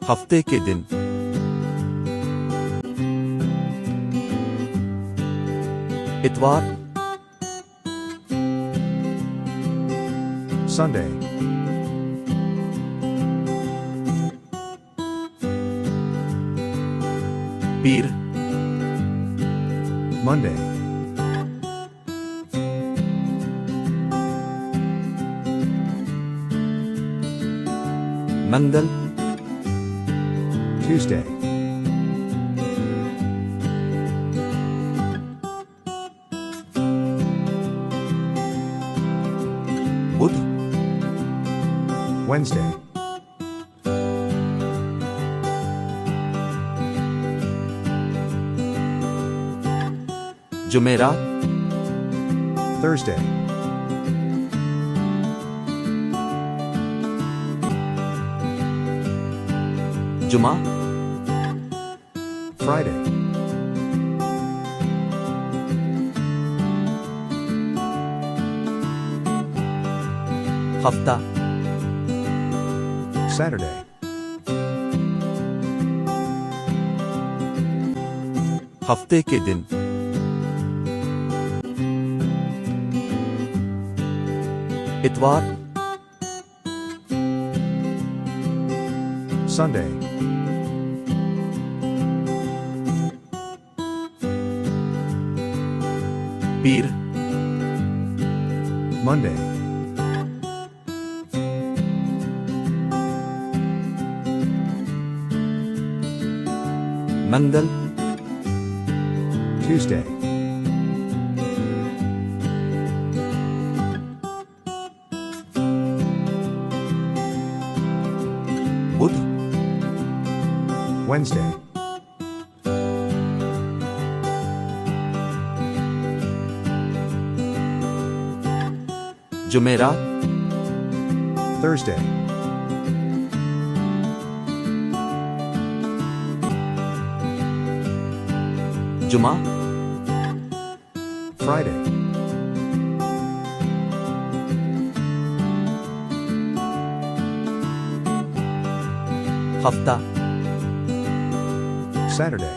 हफ्ते के दिन, इतवार, Sunday, पीर, Monday, मंगल, Tuesday, बुध, Wednesday, जुमेरात, Thursday, जुमा, Friday, हफ्ता, Saturday, हफ्ते के दिन, इतवार, Sunday, पीर, Monday, मंगल, Tuesday, बुध, Wednesday, जुमेरात, Thursday, जुमा, Friday, हफ्ता, Saturday,